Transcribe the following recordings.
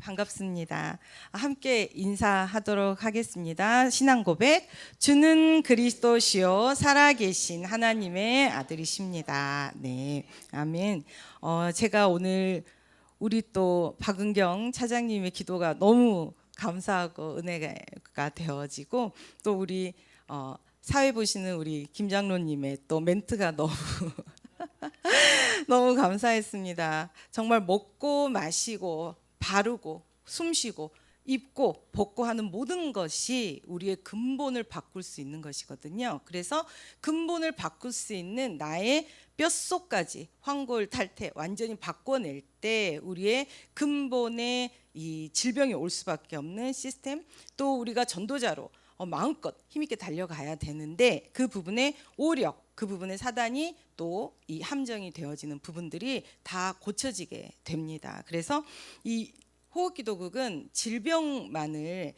반갑습니다. 함께 인사하도록 하겠습니다. 신앙 고백. 주는 그리스도시요 살아계신 하나님의 아들이십니다. 네, 아멘. 제가 오늘 우리 또 박은경 차장님의 기도가 너무 감사하고 은혜가 되어지고, 또 우리 사회 보시는 우리 김장로님의 또 멘트가 너무 너무 감사했습니다. 정말 먹고 마시고 바르고 숨쉬고 입고 벗고 하는 모든 것이 우리의 근본을 바꿀 수 있는 것이거든요. 그래서 근본을 바꿀 수 있는 나의 뼛속까지 황골 탈퇴 완전히 바꿔낼 때 우리의 근본에 이 질병이 올 수밖에 없는 시스템, 또 우리가 전도자로 마음껏 힘있게 달려가야 되는데 그 부분에 오력, 그 부분에 사단이 또 이 함정이 되어지는 부분들이 다 고쳐지게 됩니다. 그래서 이 호흡기도국은 질병만을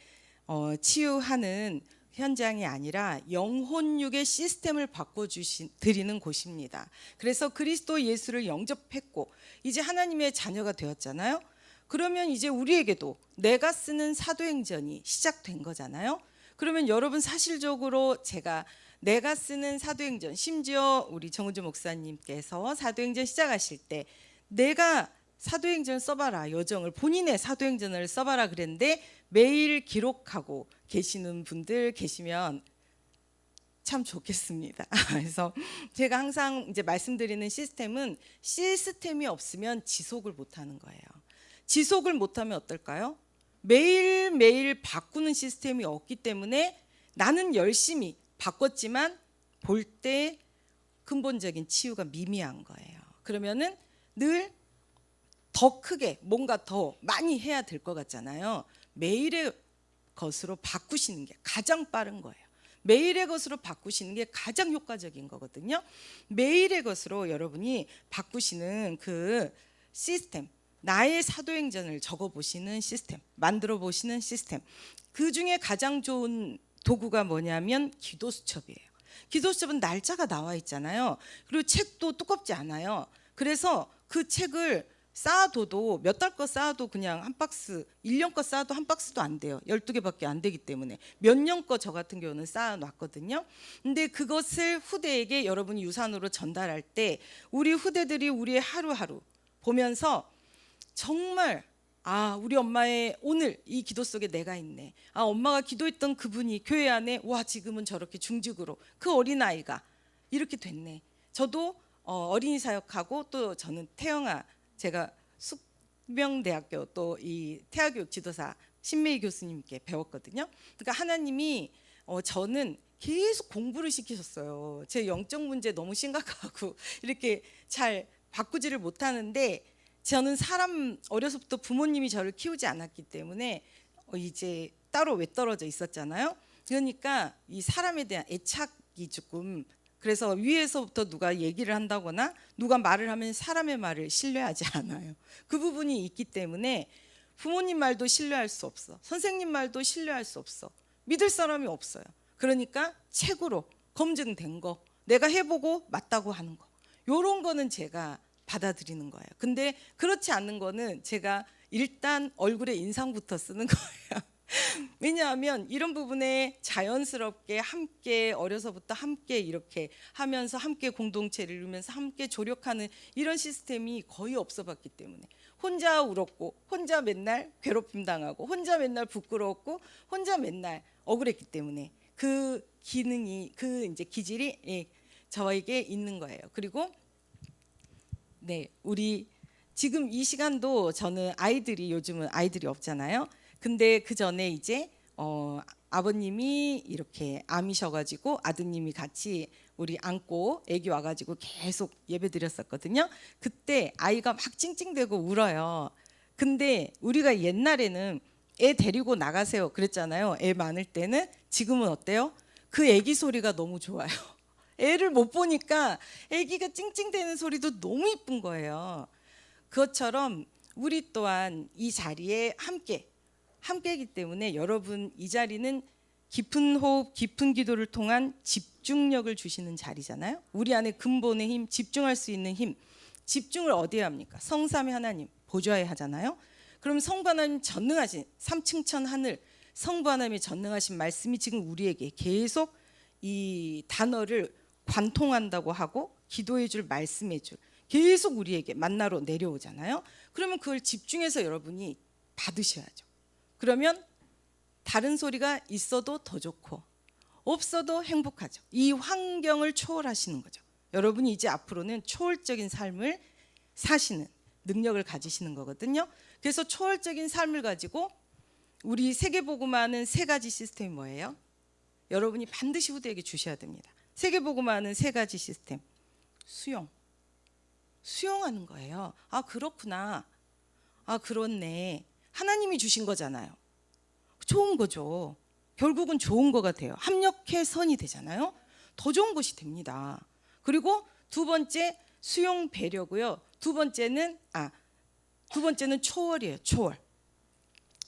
치유하는 현장이 아니라 영혼육의 시스템을 바꿔드리는 곳입니다. 그래서 그리스도 예수를 영접했고 이제 하나님의 자녀가 되었잖아요. 그러면 이제 우리에게도 내가 쓰는 사도행전이 시작된 거잖아요. 그러면 여러분 사실적으로 내가 쓰는 사도행전, 심지어 우리 정은주 목사님께서 사도행전 시작하실 때 내가 사도행전 써봐라, 여정을 본인의 사도행전을 써봐라 그랬는데 매일 기록하고 계시는 분들 계시면 참 좋겠습니다. 그래서 제가 항상 이제 말씀드리는 시스템이 없으면 지속을 못하는 거예요. 지속을 못하면 어떨까요? 매일매일 바꾸는 시스템이 없기 때문에 나는 열심히 바꿨지만 볼 때 근본적인 치유가 미미한 거예요. 그러면은 늘 더 크게 뭔가 더 많이 해야 될 것 같잖아요. 매일의 것으로 바꾸시는 게 가장 빠른 거예요. 매일의 것으로 바꾸시는 게 가장 효과적인 거거든요. 매일의 것으로 여러분이 바꾸시는 그 시스템, 나의 사도행전을 적어보시는 시스템, 만들어보시는 시스템, 그 중에 가장 좋은 도구가 뭐냐면 기도수첩이에요. 기도수첩은 날짜가 나와 있잖아요. 그리고 책도 두껍지 않아요. 그래서 그 책을 쌓아둬도 몇 달 거 쌓아도 그냥 한 박스, 1년 거 쌓아도 한 박스도 안 돼요. 12개밖에 안 되기 때문에 몇 년 거 저 같은 경우는 쌓아놨거든요. 근데 그것을 후대에게 여러분이 유산으로 전달할 때 우리 후대들이 우리의 하루하루 보면서 정말 우리 엄마의 오늘 이 기도 속에 내가 있네. 엄마가 기도했던 그분이 교회 안에 지금은 저렇게 중직으로 그 어린아이가 이렇게 됐네. 저도 어린이 사역하고 또 저는 제가 숙명대학교 또 이 태아교육 지도사 신메이 교수님께 배웠거든요. 그러니까 하나님이 저는 계속 공부를 시키셨어요. 제 영적 문제 너무 심각하고 이렇게 잘 바꾸지를 못하는데 저는 어려서부터 부모님이 저를 키우지 않았기 때문에 이제 따로 외떨어져 있었잖아요. 그러니까 이 사람에 대한 애착이 조금, 그래서 위에서부터 누가 얘기를 한다거나 누가 말을 하면 사람의 말을 신뢰하지 않아요. 그 부분이 있기 때문에 부모님 말도 신뢰할 수 없어. 선생님 말도 신뢰할 수 없어. 믿을 사람이 없어요. 그러니까 책으로 검증된 거, 내가 해보고 맞다고 하는 거, 요런 거는 제가 받아들이는 거예요. 근데 그렇지 않는 거는 제가 일단 얼굴에 인상부터 쓰는 거예요. 왜냐하면 이런 부분에 자연스럽게 함께 어려서부터 함께 이렇게 하면서 함께 공동체를 이루면서 함께 조력하는 이런 시스템이 거의 없어 봤기 때문에 혼자 울었고 혼자 맨날 괴롭힘 당하고 혼자 맨날 부끄러웠고 혼자 맨날 억울했기 때문에 그 기능이 그 이제 기질이 저에게 있는 거예요. 그리고 우리 지금 이 시간도 저는 요즘은 아이들이 없잖아요. 근데 그 전에 이제 아버님이 이렇게 암이셔가지고 아드님이 같이 우리 안고 아기 와가지고 계속 예배 드렸었거든요. 그때 아이가 막 찡찡대고 울어요. 근데 우리가 옛날에는 애 데리고 나가세요 그랬잖아요. 애 많을 때는. 지금은 어때요? 그 아기 소리가 너무 좋아요. 애를 못 보니까 아기가 찡찡대는 소리도 너무 이쁜 거예요. 그것처럼 우리 또한 이 자리에 함께이기 때문에 여러분 이 자리는 깊은 호흡, 깊은 기도를 통한 집중력을 주시는 자리잖아요. 우리 안에 근본의 힘, 집중할 수 있는 힘, 집중을 어디에 합니까? 성삼위 하나님 보좌에 하잖아요. 그럼 성부 하나님 전능하신 3층천 하늘 성부 하나님의 전능하신 말씀이 지금 우리에게 계속 이 단어를 관통한다고 하고 기도해 줄 말씀해 줄 계속 우리에게 만나러 내려오잖아요. 그러면 그걸 집중해서 여러분이 받으셔야죠. 그러면 다른 소리가 있어도 더 좋고 없어도 행복하죠. 이 환경을 초월하시는 거죠. 여러분이 이제 앞으로는 초월적인 삶을 사시는 능력을 가지시는 거거든요. 그래서 초월적인 삶을 가지고 우리 세계복음화하는 세 가지 시스템이 뭐예요? 여러분이 반드시 후대에게 주셔야 됩니다. 세계복음화하는 세 가지 시스템. 수용하는 거예요. 아 그렇구나. 아 그렇네. 하나님이 주신 거잖아요. 좋은 거죠. 결국은 좋은 거가 돼요. 합력해선이 되잖아요. 더 좋은 것이 됩니다. 그리고 두 번째 수용 배려고요. 두 번째는 초월이에요. 초월.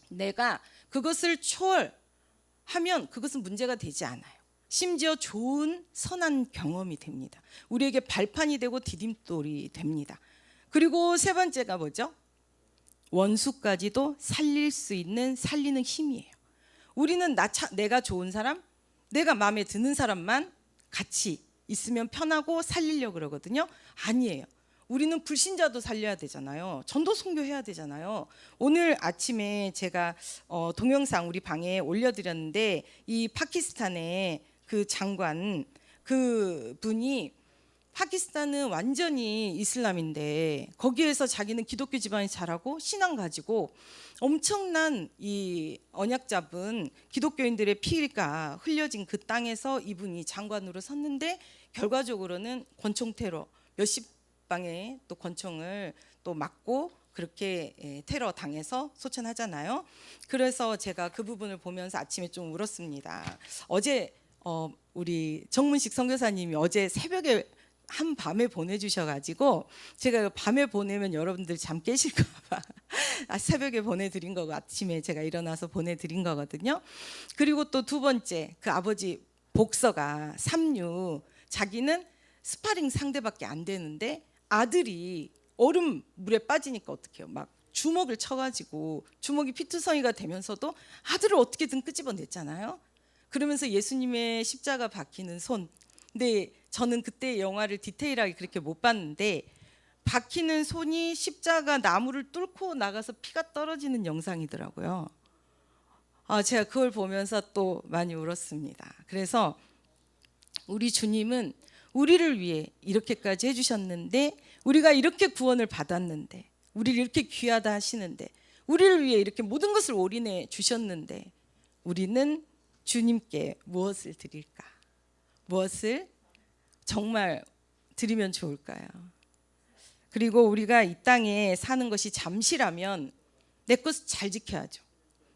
내가 그것을 초월하면 그것은 문제가 되지 않아요. 심지어 좋은 선한 경험이 됩니다. 우리에게 발판이 되고 디딤돌이 됩니다. 그리고 세 번째가 뭐죠? 원수까지도 살릴 수 있는 살리는 힘이에요. 우리는 내가 좋은 사람, 내가 마음에 드는 사람만 같이 있으면 편하고 살리려고 그러거든요. 아니에요. 우리는 불신자도 살려야 되잖아요. 전도 선교해야 되잖아요. 오늘 아침에 제가 동영상 우리 방에 올려드렸는데 이 파키스탄의 그 장관 그 분이 파키스탄은 완전히 이슬람인데 거기에서 자기는 기독교 집안이 자라고 신앙 가지고 엄청난 이 언약 잡은 기독교인들의 피가 흘려진 그 땅에서 이분이 장관으로 섰는데 결과적으로는 권총 테러 몇십 방에 또 권총을 또 맞고 그렇게 테러 당해서 소천하잖아요. 그래서 제가 그 부분을 보면서 아침에 좀 울었습니다. 어제 우리 정문식 선교사님이 어제 새벽에 한 밤에 보내주셔가지고 제가 밤에 보내면 여러분들 잠 깨실까봐 새벽에 보내드린 거고 아침에 제가 일어나서 보내드린 거거든요. 그리고 또 두 번째 그 아버지 복서가 삼류 자기는 스파링 상대밖에 안 되는데 아들이 얼음 물에 빠지니까 어떡해요? 막 주먹을 쳐가지고 주먹이 피투성이가 되면서도 아들을 어떻게든 끄집어냈잖아요. 그러면서 예수님의 십자가 박히는 손. 근데 저는 그때 영화를 디테일하게 그렇게 못 봤는데 박히는 손이 십자가 나무를 뚫고 나가서 피가 떨어지는 영상이더라고요. 제가 그걸 보면서 또 많이 울었습니다. 그래서 우리 주님은 우리를 위해 이렇게까지 해주셨는데 우리가 이렇게 구원을 받았는데 우리를 이렇게 귀하다 하시는데 우리를 위해 이렇게 모든 것을 올인해 주셨는데 우리는 주님께 무엇을 드릴까? 무엇을 정말 드리면 좋을까요? 그리고 우리가 이 땅에 사는 것이 잠시라면 내 것을 잘 지켜야죠.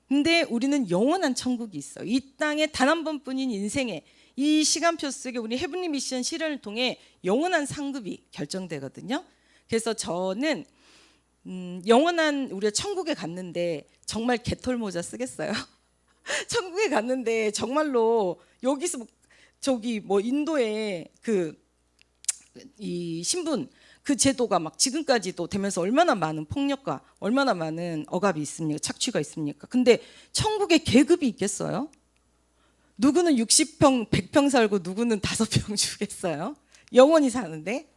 근데 우리는 영원한 천국이 있어. 이 땅에 단 한 번뿐인 인생에 이 시간표 속에 우리 헤븐리 미션 실현을 통해 영원한 상급이 결정되거든요. 그래서 저는 영원한 우리가 천국에 갔는데 정말 개털 모자 쓰겠어요? 천국에 갔는데 정말로 여기서 저기 뭐 인도의 이 신분 그 제도가 막 지금까지도 되면서 얼마나 많은 폭력과 얼마나 많은 억압이 있습니까? 착취가 있습니까? 근데 천국에 계급이 있겠어요? 누구는 60평, 100평 살고 누구는 5평 주겠어요? 영원히 사는데?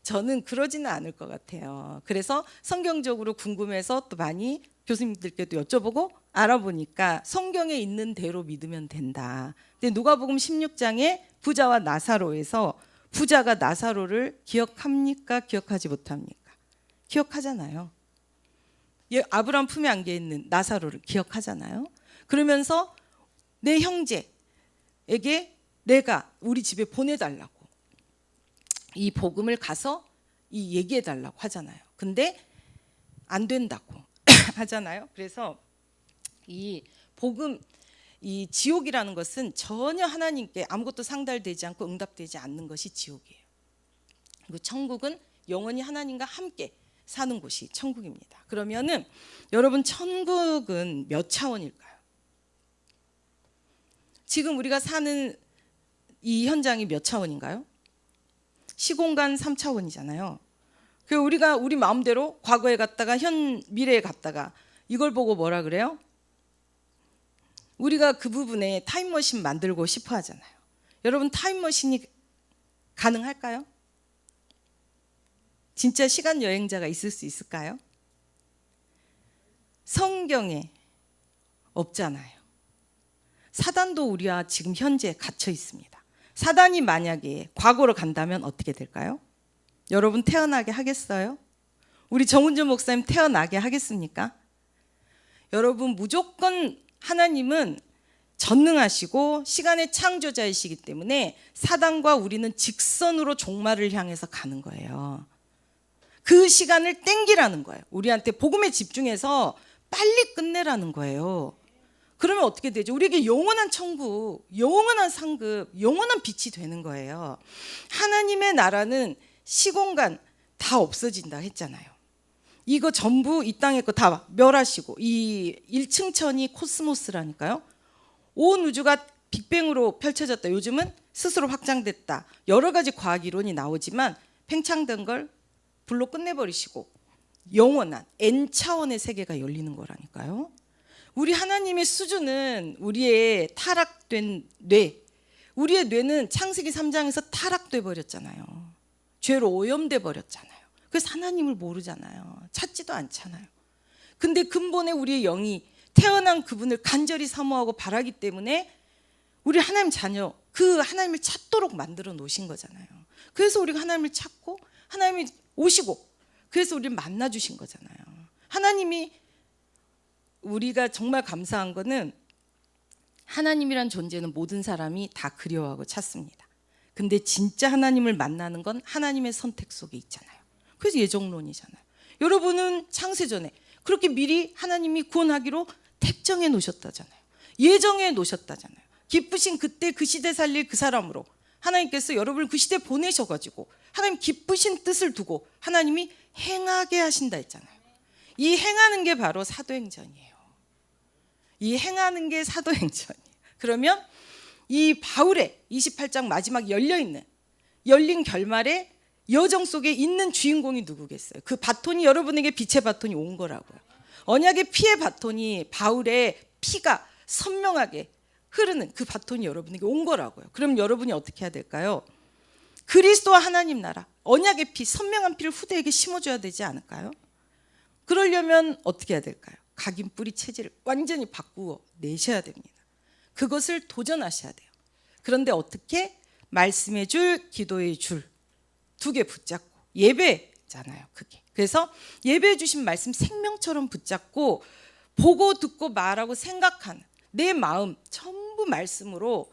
저는 그러지는 않을 것 같아요. 그래서 성경적으로 궁금해서 또 많이 교수님들께도 여쭤보고 알아보니까 성경에 있는 대로 믿으면 된다. 근데 누가복음 16장에 부자와 나사로에서 부자가 나사로를 기억합니까? 기억하지 못합니까? 기억하잖아요. 아브라함 품에 안겨 있는 나사로를 기억하잖아요. 그러면서 내 형제에게 내가 우리 집에 보내달라고 이 복음을 가서 이 얘기해달라고 하잖아요. 근데 안 된다고 하잖아요. 그래서 이 복음 이 지옥이라는 것은 전혀 하나님께 아무것도 상달되지 않고 응답되지 않는 것이 지옥이에요. 그리고 천국은 영원히 하나님과 함께 사는 곳이 천국입니다. 그러면은 여러분 천국은 몇 차원일까요? 지금 우리가 사는 이 현장이 몇 차원인가요? 시공간 3차원이잖아요. 그 우리가 우리 마음대로 과거에 갔다가 미래에 갔다가 이걸 보고 뭐라 그래요? 우리가 그 부분에 타임머신 만들고 싶어 하잖아요. 여러분 타임머신이 가능할까요? 진짜 시간 여행자가 있을 수 있을까요? 성경에 없잖아요. 사단도 우리와 지금 현재 갇혀 있습니다. 사단이 만약에 과거로 간다면 어떻게 될까요? 여러분 태어나게 하겠어요? 우리 정은주 목사님 태어나게 하겠습니까? 여러분 무조건 하나님은 전능하시고 시간의 창조자이시기 때문에 사단과 우리는 직선으로 종말을 향해서 가는 거예요. 그 시간을 땡기라는 거예요. 우리한테 복음에 집중해서 빨리 끝내라는 거예요. 그러면 어떻게 되죠? 우리에게 영원한 천국, 영원한 상급, 영원한 빛이 되는 거예요. 하나님의 나라는 시공간 다 없어진다 했잖아요. 이거 전부 이 땅의 거 다 멸하시고, 이 1층 천이 코스모스라니까요. 온 우주가 빅뱅으로 펼쳐졌다. 요즘은 스스로 확장됐다. 여러 가지 과학 이론이 나오지만 팽창된 걸 불로 끝내버리시고 영원한 N차원의 세계가 열리는 거라니까요. 우리 하나님의 수준은 우리의 타락된 뇌, 우리의 뇌는 창세기 3장에서 타락돼 버렸잖아요. 죄로 오염돼 버렸잖아요. 그래서 하나님을 모르잖아요. 찾지도 않잖아요. 근데 근본에 우리의 영이 태어난 그분을 간절히 사모하고 바라기 때문에 우리 하나님 자녀, 그 하나님을 찾도록 만들어 놓으신 거잖아요. 그래서 우리가 하나님을 찾고 하나님이 오시고 그래서 우리를 만나 주신 거잖아요. 하나님이 우리가 정말 감사한 거는 하나님이란 존재는 모든 사람이 다 그리워하고 찾습니다. 근데 진짜 하나님을 만나는 건 하나님의 선택 속에 있잖아요. 그래서 예정론이잖아요. 여러분은 창세전에 그렇게 미리 하나님이 구원하기로 택정해 놓으셨다잖아요. 예정해 놓으셨다잖아요. 기쁘신 그때 그 시대 살릴 그 사람으로 하나님께서 여러분을 그 시대에 보내셔가지고 하나님 기쁘신 뜻을 두고 하나님이 행하게 하신다 했잖아요. 이 행하는 게 바로 사도행전이에요. 이 행하는 게 사도행전이에요. 그러면 이 바울의 28장 마지막 열린 결말의 여정 속에 있는 주인공이 누구겠어요? 그 바톤이 여러분에게 빛의 바톤이 온 거라고요. 언약의 피의 바톤이 바울의 피가 선명하게 흐르는 그 바톤이 여러분에게 온 거라고요. 그럼 여러분이 어떻게 해야 될까요? 그리스도와 하나님 나라, 언약의 피, 선명한 피를 후대에게 심어줘야 되지 않을까요? 그러려면 어떻게 해야 될까요? 각인 뿌리 체질을 완전히 바꾸어 내셔야 됩니다. 그것을 도전하셔야 돼요. 그런데 어떻게? 말씀의 줄, 기도의 줄 두 개 붙잡고 예배잖아요. 그게. 그래서 예배해 주신 말씀 생명처럼 붙잡고 보고 듣고 말하고 생각하는 내 마음 전부 말씀으로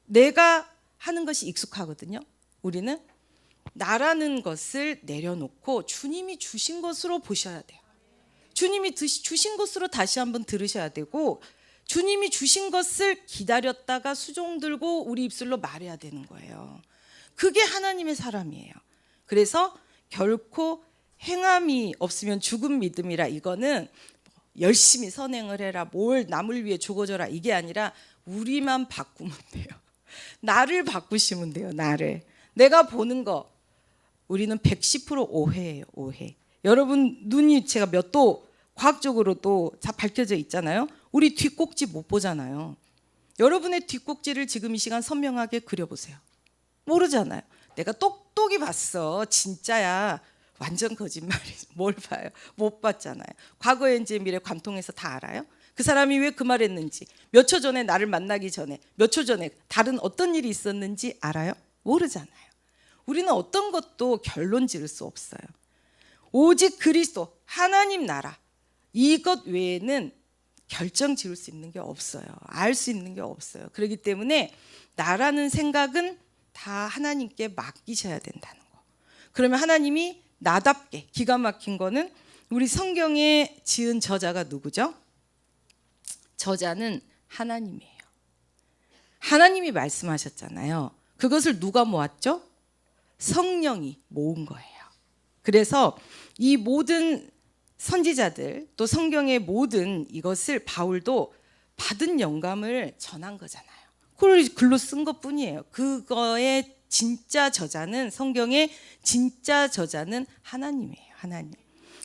내가 하는 것이 익숙하거든요. 우리는 나라는 것을 내려놓고 주님이 주신 것으로 보셔야 돼요. 주님이 주신 것으로 다시 한번 들으셔야 되고 주님이 주신 것을 기다렸다가 수종 들고 우리 입술로 말해야 되는 거예요. 그게 하나님의 사람이에요. 그래서 결코 행함이 없으면 죽은 믿음이라 이거는 열심히 선행을 해라, 뭘 남을 위해 죽어줘라 이게 아니라 우리만 바꾸면 돼요. 나를 바꾸시면 돼요. 나를. 내가 보는 거 우리는 110% 오해예요. 오해. 여러분 눈이 제가 몇 도 과학적으로도 다 밝혀져 있잖아요. 우리 뒷꼭지 못 보잖아요. 여러분의 뒷꼭지를 지금 이 시간 선명하게 그려보세요. 모르잖아요. 내가 똑똑히 봤어. 진짜야. 완전 거짓말이지. 뭘 봐요? 못 봤잖아요. 과거, 현재, 미래 관통해서 다 알아요? 그 사람이 왜 그 말 했는지, 몇 초 전에 나를 만나기 전에, 몇 초 전에 다른 어떤 일이 있었는지 알아요? 모르잖아요. 우리는 어떤 것도 결론 지을 수 없어요. 오직 그리스도, 하나님 나라, 이것 외에는 결정 지을 수 있는 게 없어요. 알 수 있는 게 없어요. 그렇기 때문에 나라는 생각은 다 하나님께 맡기셔야 된다는 거. 그러면 하나님이 나답게 기가 막힌 거는 우리 성경에 지은 저자가 누구죠? 저자는 하나님이에요. 하나님이 말씀하셨잖아요. 그것을 누가 모았죠? 성령이 모은 거예요. 그래서 이 모든 선지자들 또 성경의 모든 이것을 바울도 받은 영감을 전한 거잖아요. 그걸 글로 쓴 것뿐이에요. 그거에 진짜 저자는, 성경의 진짜 저자는 하나님이에요. 하나님.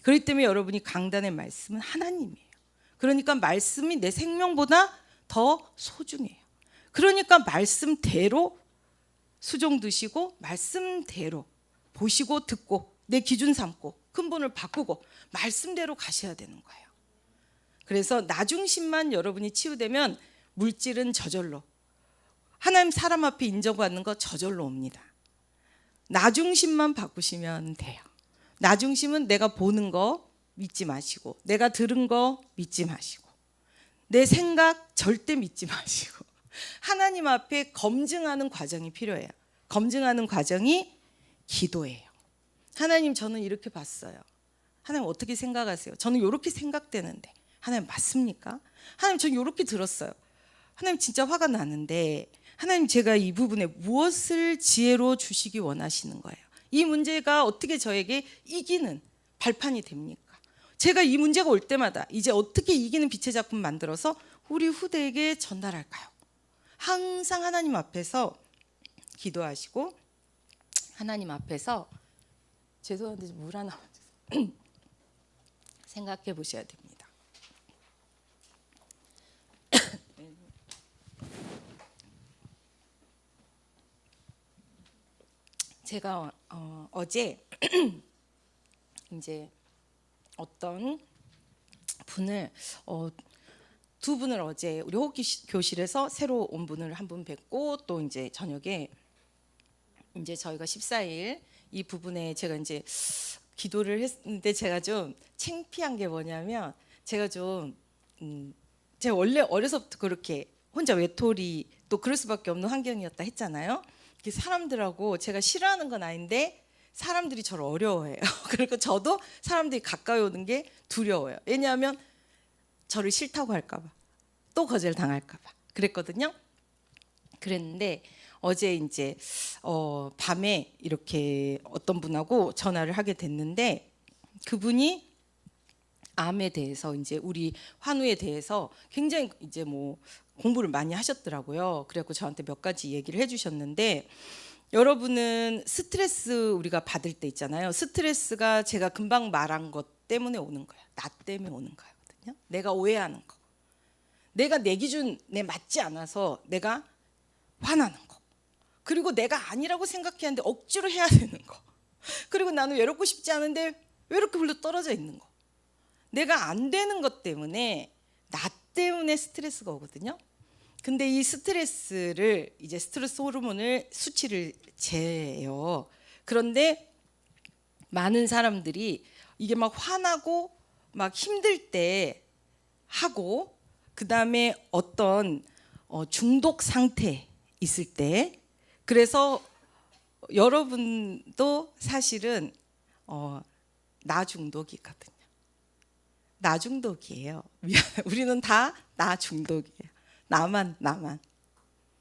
그렇기 때문에 여러분이 강단의 말씀은 하나님이에요. 그러니까 말씀이 내 생명보다 더 소중해요. 그러니까 말씀대로 수종 드시고 말씀대로 보시고 듣고 내 기준 삼고 근본을 바꾸고 말씀대로 가셔야 되는 거예요. 그래서 나 중심만 여러분이 치유되면 물질은 저절로, 하나님 사람 앞에 인정받는 거 저절로 옵니다. 나 중심만 바꾸시면 돼요. 나 중심은 내가 보는 거 믿지 마시고, 내가 들은 거 믿지 마시고, 내 생각 절대 믿지 마시고, 하나님 앞에 검증하는 과정이 필요해요. 검증하는 과정이 기도예요. 하나님, 저는 이렇게 봤어요. 하나님 어떻게 생각하세요? 저는 이렇게 생각되는데 하나님 맞습니까? 하나님, 저는 이렇게 들었어요. 하나님, 진짜 화가 나는데 하나님, 제가 이 부분에 무엇을 지혜로 주시기 원하시는 거예요? 이 문제가 어떻게 저에게 이기는 발판이 됩니까? 제가 이 문제가 올 때마다 이제 어떻게 이기는 빛의 작품 만들어서 우리 후대에게 전달할까요? 항상 하나님 앞에서 기도하시고, 하나님 앞에서, 죄송한데 물 하나 생각해 보셔야 됩니다. 제가 어제 이제 어떤 분을 두 분을 어제 우리 호흡기 교실에서 새로 온 분을 한 분 뵙고, 또 이제 저녁에 이제 저희가 14일 이 부분에 제가 이제 기도를 했는데, 제가 좀 창피한 게 뭐냐면, 제가 좀 제가 원래 어려서부터 그렇게 혼자 외톨이, 또 그럴 수밖에 없는 환경이었다 했잖아요. 사람들하고 제가 싫어하는 건 아닌데 사람들이 저를 어려워해요. 그리고 저도 사람들이 가까이 오는 게 두려워요. 왜냐하면 저를 싫다고 할까 봐, 또 거절 당할까 봐 그랬거든요. 그랬는데 어제 이제 밤에 이렇게 어떤 분하고 전화를 하게 됐는데, 그분이 암에 대해서, 이제 우리 환우에 대해서 굉장히 이제 뭐 공부를 많이 하셨더라고요. 그래갖고 저한테 몇 가지 얘기를 해주셨는데, 여러분은 스트레스 우리가 받을 때 있잖아요. 스트레스가 제가 금방 말한 것 때문에 오는 거예요. 나 때문에 오는 거거든요. 내가 오해하는 거, 내가 내 기준에 맞지 않아서 내가 화나는 거, 그리고 내가 아니라고 생각했는데 억지로 해야 되는 거, 그리고 나는 외롭고 싶지 않은데 왜 이렇게 불러 떨어져 있는 거, 내가 안 되는 것 때문에, 나 때문에 스트레스가 오거든요. 근데 이 스트레스를, 이제 스트레스 호르몬을 수치를 재요. 그런데 많은 사람들이 이게 막 화나고 막 힘들 때 하고, 그 다음에 어떤 중독 상태 있을 때, 그래서 여러분도 사실은 나 중독이거든요. 나 중독이에요. 우리는 다 나 중독이에요. 나만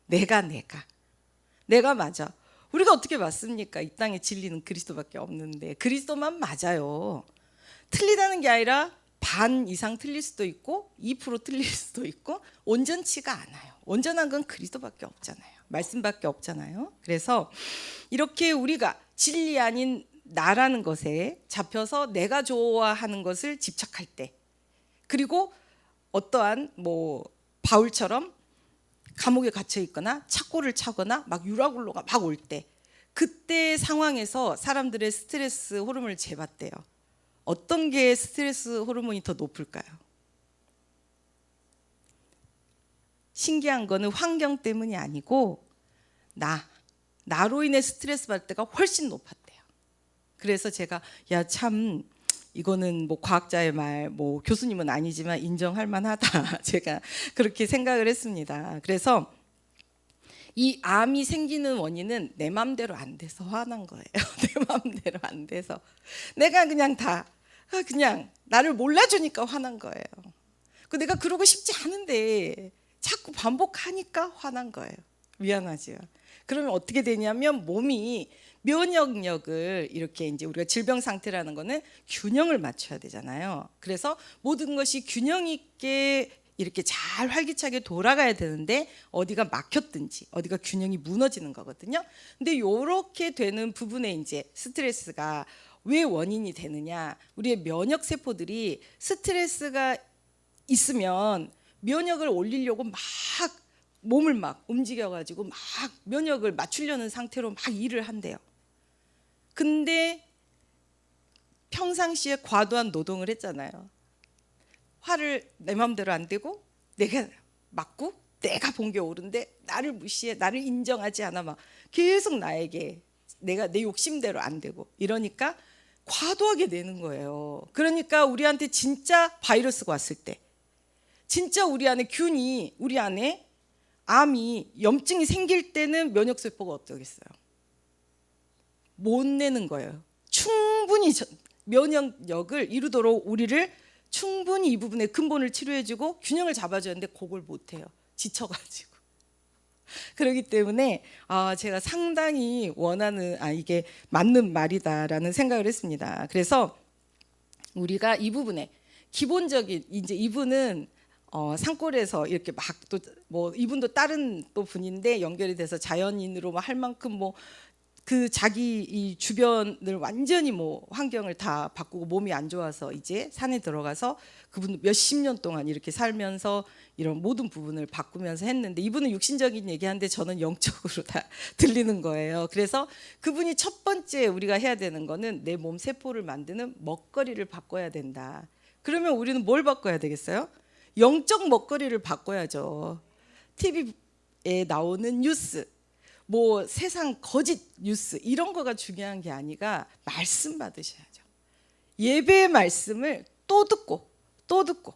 내가 맞아. 우리가 어떻게 맞습니까? 이 땅에 진리는 그리스도밖에 없는데 그리스도만 맞아요. 틀리다는 게 아니라 반 이상 틀릴 수도 있고 2% 틀릴 수도 있고, 온전치가 않아요. 온전한 건 그리스도밖에 없잖아요. 말씀밖에 없잖아요. 그래서 이렇게 우리가 진리 아닌 나라는 것에 잡혀서 내가 좋아하는 것을 집착할 때, 그리고 어떠한 뭐 바울처럼 감옥에 갇혀 있거나 착고를 차거나 막 유라굴로가 막 올 때, 그때 상황에서 사람들의 스트레스 호르몬을 재봤대요. 어떤 게 스트레스 호르몬이 더 높을까요? 신기한 거는 환경 때문이 아니고 나로 인해 스트레스 받을 때가 훨씬 높았대요. 그래서 제가 참 이거는 뭐 과학자의 말, 뭐 교수님은 아니지만 인정할 만하다. 제가 그렇게 생각을 했습니다. 그래서 이 암이 생기는 원인은 내 맘대로 안 돼서 화난 거예요. 내 맘대로 안 돼서 내가 그냥 그냥 나를 몰라주니까 화난 거예요. 내가 그러고 싶지 않은데 자꾸 반복하니까 화난 거예요. 미안하지요. 그러면 어떻게 되냐면, 몸이 면역력을, 이렇게 이제 우리가 질병 상태라는 거는 균형을 맞춰야 되잖아요. 그래서 모든 것이 균형 있게 이렇게 잘 활기차게 돌아가야 되는데 어디가 막혔든지 어디가 균형이 무너지는 거거든요. 근데 이렇게 되는 부분에 이제 스트레스가 왜 원인이 되느냐? 우리의 면역 세포들이 스트레스가 있으면 면역을 올리려고 막 몸을 막 움직여가지고 막 면역을 맞추려는 상태로 막 일을 한대요. 근데 평상시에 과도한 노동을 했잖아요. 화를 내 마음대로 안 되고 내가 맞고 내가 본 게 옳은데 나를 무시해, 나를 인정하지 않아, 막 계속 나에게 내가 내 욕심대로 안 되고 이러니까 과도하게 내는 거예요. 그러니까 우리한테 진짜 바이러스가 왔을 때, 진짜 우리 안에 균이, 우리 안에 암이, 염증이 생길 때는 면역세포가 어떠겠어요? 못 내는 거예요. 충분히 면역력을 이루도록 우리를 충분히 이 부분의 근본을 치료해주고 균형을 잡아줘야 되는데 그걸 못해요. 지쳐가지고. 그렇기 때문에 제가 상당히 원하는, 이게 맞는 말이다라는 생각을 했습니다. 그래서 우리가 이 부분에 기본적인, 이제 이분은 산골에서 이렇게 막 또 뭐 이분도 다른 또 분인데 연결이 돼서 자연인으로 할 만큼 뭐 그 자기 이 주변을 완전히 뭐 환경을 다 바꾸고 몸이 안 좋아서 이제 산에 들어가서 그분 몇십 년 동안 이렇게 살면서 이런 모든 부분을 바꾸면서 했는데, 이분은 육신적인 얘기하는데 저는 영적으로 다 들리는 거예요. 그래서 그분이 첫 번째 우리가 해야 되는 거는 내 몸 세포를 만드는 먹거리를 바꿔야 된다. 그러면 우리는 뭘 바꿔야 되겠어요? 영적 먹거리를 바꿔야죠. TV에 나오는 뉴스, 뭐 세상 거짓 뉴스 이런 거가 중요한 게 아니라 말씀 받으셔야죠. 예배의 말씀을 또 듣고 또 듣고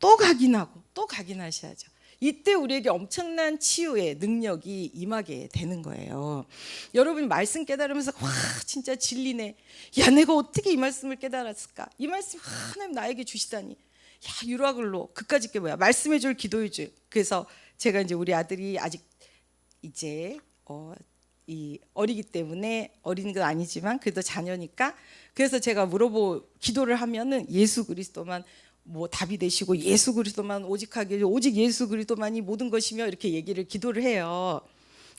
또 각인하고 또 각인하셔야죠. 이때 우리에게 엄청난 치유의 능력이 임하게 되는 거예요. 여러분이 말씀 깨달으면서 와 진짜 진리네, 야 내가 어떻게 이 말씀을 깨달았을까, 이 말씀 하나님 나에게 주시다니, 야 유라글로 그까짓 게 뭐야, 말씀해 줄 기도해 줄. 그래서 제가 이제 우리 아들이 아직 이제 이 어리기 때문에, 어린 건 아니지만 그래도 자녀니까, 그래서 제가 기도를 하면은 예수 그리스도만 뭐 답이 되시고 예수 그리스도만 오직하게, 오직 예수 그리스도만이 모든 것이며, 이렇게 기도를 해요.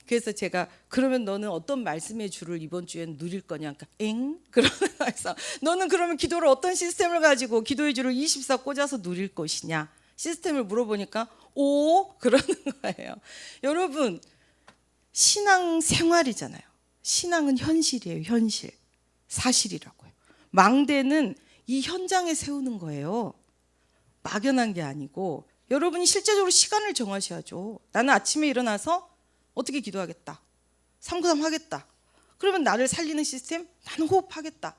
그래서 제가 그러면 너는 어떤 말씀의 주를 이번 주엔 누릴 거냐, 그러니까 그러면서 너는 그러면 기도를 어떤 시스템을 가지고 기도의 주를 24 꽂아서 누릴 것이냐 시스템을 물어보니까 그러는 거예요. 여러분 신앙 생활이잖아요. 신앙은 현실이에요. 현실, 사실이라고요. 망대는 이 현장에 세우는 거예요. 막연한 게 아니고 여러분이 실제적으로 시간을 정하셔야죠. 나는 아침에 일어나서 어떻게 기도하겠다, 393 하겠다. 그러면 나를 살리는 시스템, 나는 호흡하겠다.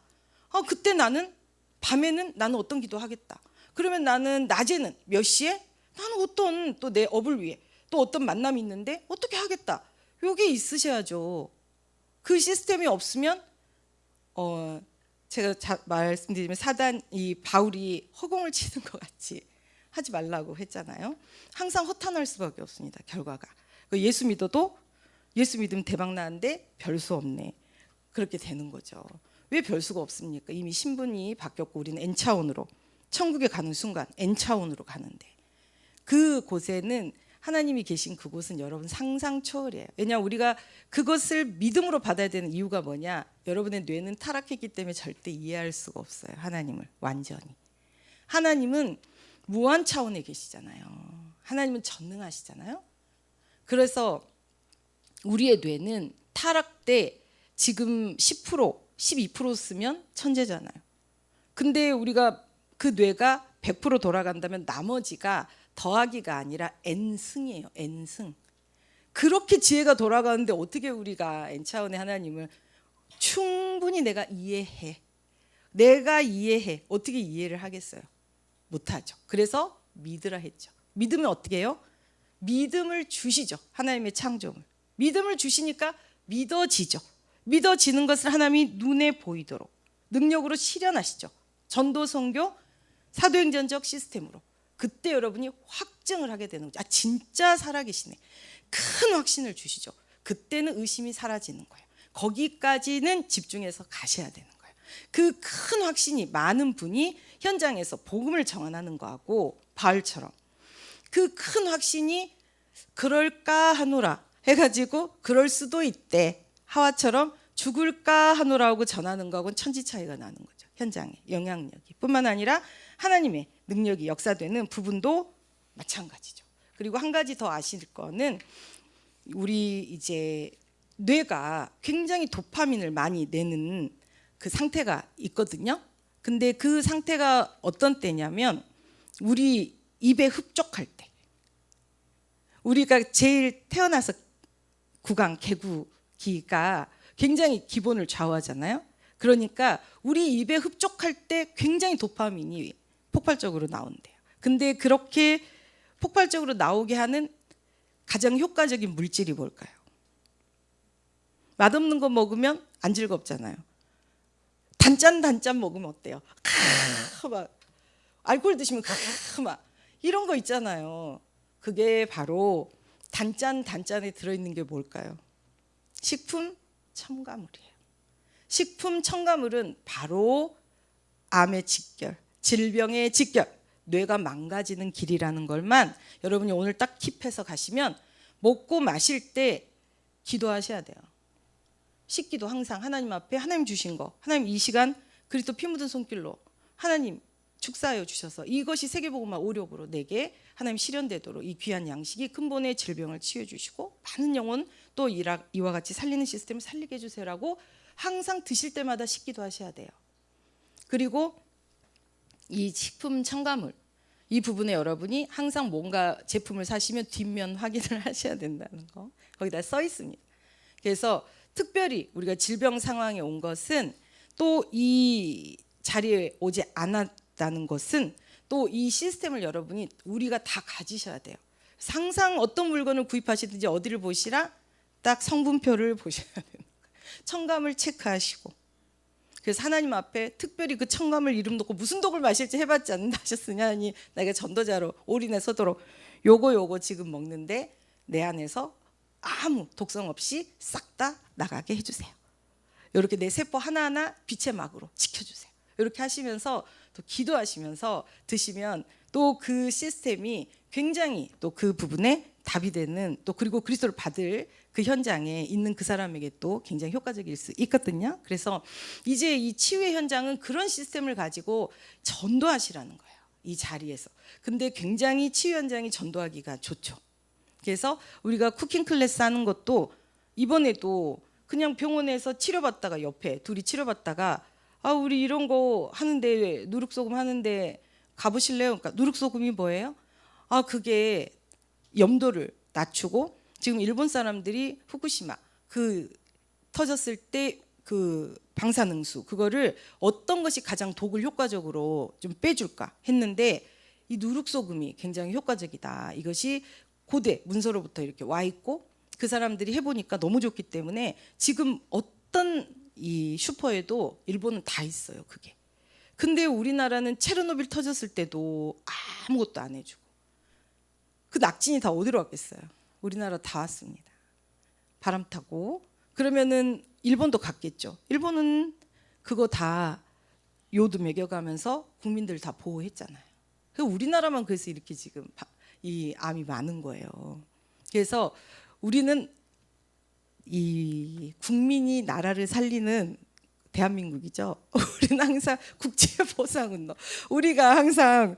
그때 나는 밤에는 나는 어떤 기도하겠다. 그러면 나는 낮에는 몇 시에 나는 어떤 또 내 업을 위해 또 어떤 만남이 있는데 어떻게 하겠다. 요게 있으셔야죠. 그 시스템이 없으면 제가 말씀드리면 사단이 바울이 허공을 치는 것 같이 하지 말라고 했잖아요. 항상 허탄할 수밖에 없습니다. 결과가. 예수 믿어도 예수 믿으면 대박 나는데 별수 없네. 그렇게 되는 거죠. 왜 별수가 없습니까? 이미 신분이 바뀌었고 우리는 N차원으로 천국에 가는 순간 N차원으로 가는데, 그곳에는 하나님이 계신 그곳은 여러분 상상 초월이에요. 왜냐하면 우리가 그것을 믿음으로 받아야 되는 이유가 뭐냐, 여러분의 뇌는 타락했기 때문에 절대 이해할 수가 없어요. 하나님을 완전히. 하나님은 무한 차원에 계시잖아요. 하나님은 전능하시잖아요. 그래서 우리의 뇌는 타락 때 지금 10%, 12% 쓰면 천재잖아요. 근데 우리가 그 뇌가 100% 돌아간다면 나머지가 더하기가 아니라 N승이에요. N승. 그렇게 지혜가 돌아가는데 어떻게 우리가 N차원의 하나님을 충분히 내가 이해해, 어떻게 이해를 하겠어요? 못하죠. 그래서 믿으라 했죠. 믿으면 어떻게 해요? 믿음을 주시죠. 하나님의 창조물. 믿음을 주시니까 믿어지죠. 믿어지는 것을 하나님이 눈에 보이도록 능력으로 실현하시죠. 전도, 선교, 사도행전적 시스템으로. 그때 여러분이 확증을 하게 되는 거죠. 진짜 살아계시네. 큰 확신을 주시죠. 그때는 의심이 사라지는 거예요. 거기까지는 집중해서 가셔야 되는 거예요. 그 큰 확신이 많은 분이 현장에서 복음을 전하는 거하고 바울처럼 그 큰 확신이 그럴까 하노라 해가지고 그럴 수도 있대. 하와처럼 죽을까 하노라고 전하는 거하고는 천지 차이가 나는 거죠. 현장에 영향력이. 뿐만 아니라 하나님의 능력이 역사되는 부분도 마찬가지죠. 그리고 한 가지 더 아실 거는 우리 이제 뇌가 굉장히 도파민을 많이 내는 그 상태가 있거든요. 근데 그 상태가 어떤 때냐면 우리 입에 흡족할 때, 우리가 제일 태어나서 구강, 개구기가 굉장히 기본을 좌우하잖아요. 그러니까 우리 입에 흡족할 때 굉장히 도파민이 폭발적으로 나온대요. 근데 그렇게 폭발적으로 나오게 하는 가장 효과적인 물질이 뭘까요? 맛없는 거 먹으면 안 즐겁잖아요. 단짠 먹으면 어때요? 막 알코올 드시면 막 이런 거 있잖아요. 그게 바로 단짠에 들어있는 게 뭘까요? 식품 첨가물이에요. 식품 첨가물은 바로 암의 직결, 질병의 직결, 뇌가 망가지는 길이라는 걸만 여러분이 오늘 딱 킵해서 가시면 먹고 마실 때 기도하셔야 돼요. 식기도 항상 하나님 앞에 하나님 주신 거, 하나님 이 시간 그리스도 피 묻은 손길로 하나님 축사하여 주셔서 이것이 세계복음화 오력으로 내게 하나님 실현되도록 이 귀한 양식이 근본의 질병을 치유해 주시고 많은 영혼 또 이와 같이 살리는 시스템을 살리게 해주세요라고 항상 드실 때마다 식기도 하셔야 돼요. 그리고 이 식품 첨가물 이 부분에 여러분이 항상 뭔가 제품을 사시면 뒷면 확인을 하셔야 된다는 거 거기다 써 있습니다. 그래서 특별히 우리가 질병 상황에 온 것은 또 이 자리에 오지 않았다는 것은 또 이 시스템을 여러분이 우리가 다 가지셔야 돼요. 항상 어떤 물건을 구입하시든지 어디를 보시라 딱 성분표를 보셔야 돼요. 첨가물 체크하시고 그래서 하나님 앞에 특별히 그 첨가물 이름 놓고 무슨 독을 마실지 해봤지 않는다 하셨으냐 하니 내가 전도자로 올인해 서도록 요거 지금 먹는데 내 안에서 아무 독성 없이 싹 다 나가게 해주세요. 이렇게 내 세포 하나하나 빛의 막으로 지켜주세요. 이렇게 하시면서 또 기도하시면서 드시면 또 그 시스템이 굉장히 또 그 부분에 답이 되는 또 그리고 그리스도를 받을 그 현장에 있는 그 사람에게 또 굉장히 효과적일 수 있거든요. 그래서 이제 이 치유의 현장은 그런 시스템을 가지고 전도하시라는 거예요. 이 자리에서. 근데 굉장히 치유 현장이 전도하기가 좋죠. 그래서 우리가 쿠킹 클래스 하는 것도 이번에도 그냥 병원에서 치료받다가 옆에 둘이 치료받다가 우리 이런 거 하는데 누룩소금 하는데 가보실래요? 그러니까 누룩소금이 뭐예요? 그게 염도를 낮추고 지금 일본 사람들이 후쿠시마 그 터졌을 때 그 방사능수 그거를 어떤 것이 가장 독을 효과적으로 좀 빼줄까 했는데 이 누룩소금이 굉장히 효과적이다. 이것이 고대 문서로부터 이렇게 와 있고 그 사람들이 해보니까 너무 좋기 때문에 지금 어떤 이 슈퍼에도 일본은 다 있어요. 그게. 근데 우리나라는 체르노빌 터졌을 때도 아무것도 안 해주고 그 낙진이 다 어디로 왔겠어요? 우리나라 다 왔습니다. 바람 타고 그러면은 일본도 갔겠죠. 일본은 그거 다 요도 먹여가면서 국민들 다 보호했잖아요. 우리나라만 그래서 이렇게 지금 이 암이 많은 거예요. 그래서 우리는 이 국민이 나라를 살리는 대한민국이죠. 우리는 항상 국제보상운동. 우리가 항상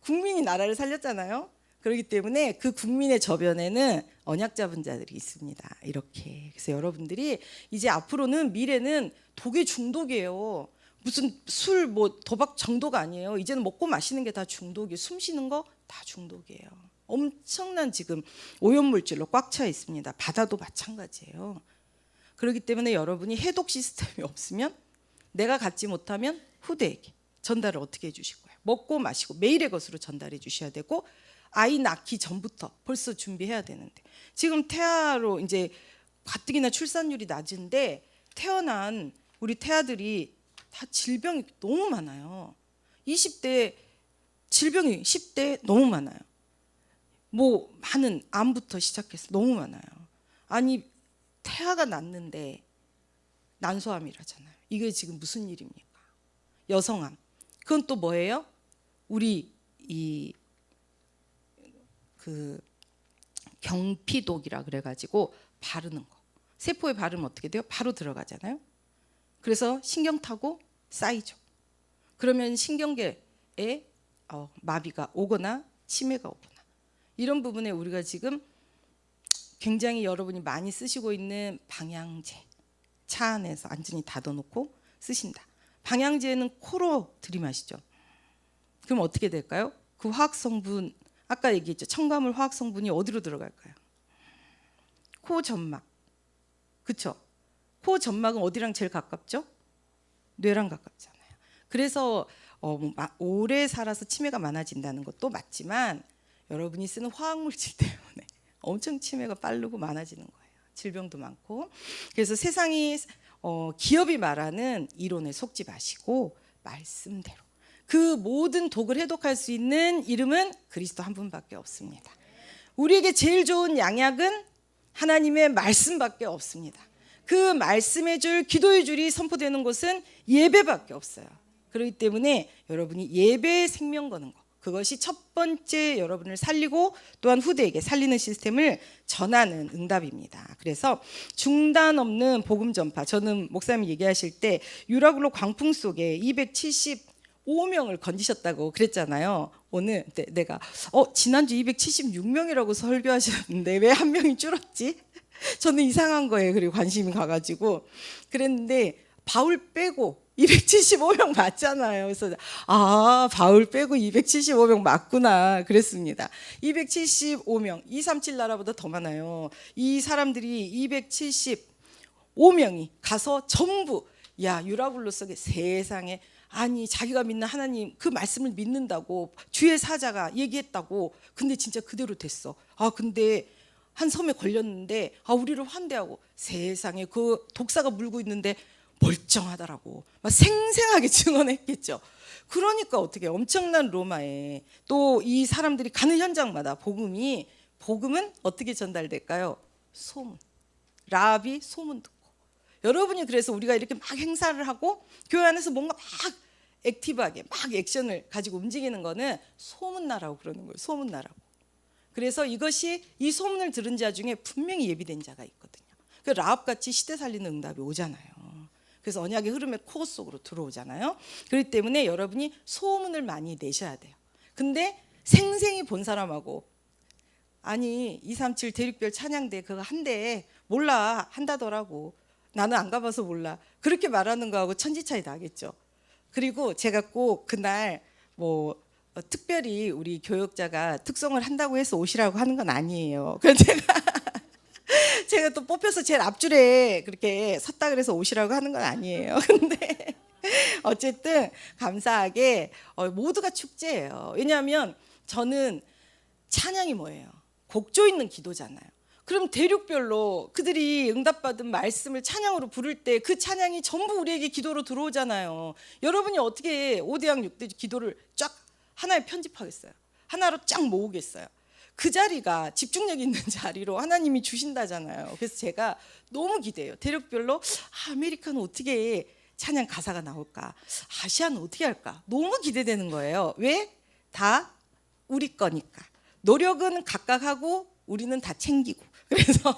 국민이 나라를 살렸잖아요. 그렇기 때문에 그 국민의 저변에는 언약 잡은 자들이 있습니다. 이렇게. 그래서 여러분들이 이제 앞으로는 미래는 독의 중독이에요. 무슨 술, 도박 정도가 아니에요. 이제는 먹고 마시는 게 다 중독이에요. 숨 쉬는 거 다 중독이에요. 엄청난 지금 오염물질로 꽉 차 있습니다. 바다도 마찬가지예요. 그렇기 때문에 여러분이 해독 시스템이 없으면 내가 갖지 못하면 후대에게 전달을 어떻게 해주실 거예요? 먹고 마시고 매일의 것으로 전달해 주셔야 되고 아이 낳기 전부터 벌써 준비해야 되는데 지금 태아로 이제 가뜩이나 출산율이 낮은데 태어난 우리 태아들이 다 질병이 너무 많아요. 20대 질병이 10대 너무 많아요. 많은 암부터 시작해서 너무 많아요. 아니 태아가 낳는데 난소암이라잖아요. 이게 지금 무슨 일입니까? 여성암. 그건 또 뭐예요? 우리 이 그 경피독이라 그래가지고 바르는 거. 세포에 바르면 어떻게 돼요? 바로 들어가잖아요. 그래서 신경 타고 쌓이죠. 그러면 신경계에 마비가 오거나 치매가 오거나 이런 부분에 우리가 지금 굉장히 여러분이 많이 쓰시고 있는 방향제, 차 안에서 안전히 닫아놓고 쓰신다. 방향제는 코로 들이마시죠. 그럼 어떻게 될까요? 그 화학 성분, 아까 얘기했죠. 첨가물 화학 성분이 어디로 들어갈까요? 코 점막. 그렇죠? 코 점막은 어디랑 제일 가깝죠? 뇌랑 가깝잖아요. 그래서 오래 살아서 치매가 많아진다는 것도 맞지만 여러분이 쓰는 화학물질 때문에 엄청 치매가 빠르고 많아지는 거예요. 질병도 많고. 그래서 세상이 기업이 말하는 이론에 속지 마시고 말씀대로 그 모든 독을 해독할 수 있는 이름은 그리스도 한 분밖에 없습니다. 우리에게 제일 좋은 양약은 하나님의 말씀밖에 없습니다. 그 말씀의 줄, 기도의 줄이 선포되는 곳은 예배밖에 없어요. 그렇기 때문에 여러분이 예배에 생명 거는 거, 그것이 첫 번째 여러분을 살리고 또한 후대에게 살리는 시스템을 전하는 응답입니다. 그래서 중단 없는 복음 전파. 저는 목사님이 얘기하실 때 유라굴로 광풍 속에 275명을 건지셨다고 그랬잖아요. 오늘 내가 지난주 276명이라고 설교하셨는데 왜 한 명이 줄었지? 저는 이상한 거예요. 그리고 관심이 가가지고 그랬는데 바울 빼고 275명 맞잖아요. 그래서 바울 빼고 275명 맞구나 그랬습니다. 275명, 237 나라보다 더 많아요. 이 사람들이 275명이 가서 전부 유라굴로 속에 세상에 아니 자기가 믿는 하나님 그 말씀을 믿는다고 주의 사자가 얘기했다고. 근데 진짜 그대로 됐어. 근데 한 섬에 걸렸는데 우리를 환대하고 세상에 그 독사가 물고 있는데 멀쩡하더라고. 막 생생하게 증언했겠죠. 그러니까 어떻게 엄청난 로마에 또 이 사람들이 가는 현장마다 복음은 어떻게 전달될까요? 소문. 라합이 소문 듣고. 여러분이 그래서 우리가 이렇게 막 행사를 하고 교회 안에서 뭔가 막 액티브하게 막 액션을 가지고 움직이는 거는 소문나라고 그러는 거예요. 소문나라고. 그래서 이것이 이 소문을 들은 자 중에 분명히 예비된 자가 있거든요. 그 라합같이 시대 살리는 응답이 오잖아요. 그래서 언약의 흐름의 코어 속으로 들어오잖아요. 그렇기 때문에 여러분이 소문을 많이 내셔야 돼요. 근데 생생히 본 사람하고 아니 237 대륙별 찬양대 그거 한대 몰라 한다더라고. 나는 안 가봐서 몰라. 그렇게 말하는 거하고 천지 차이 나겠죠. 그리고 제가 꼭 그날 특별히 우리 교역자가 특성을 한다고 해서 오시라고 하는 건 아니에요. 그래서 제가 또 뽑혀서 제일 앞줄에 그렇게 섰다 그래서 오시라고 하는 건 아니에요. 근데 어쨌든 감사하게 모두가 축제예요. 왜냐하면 저는 찬양이 뭐예요? 곡조 있는 기도잖아요. 그럼 대륙별로 그들이 응답받은 말씀을 찬양으로 부를 때 그 찬양이 전부 우리에게 기도로 들어오잖아요. 여러분이 어떻게 5대양 6대 기도를 쫙 하나에 편집하겠어요? 하나로 쫙 모으겠어요? 그 자리가 집중력 있는 자리로 하나님이 주신다잖아요. 그래서 제가 너무 기대해요. 대륙별로 아메리카는 어떻게 찬양 가사가 나올까? 아시아는 어떻게 할까? 너무 기대되는 거예요. 왜? 다 우리 거니까. 노력은 각각 하고 우리는 다 챙기고. 그래서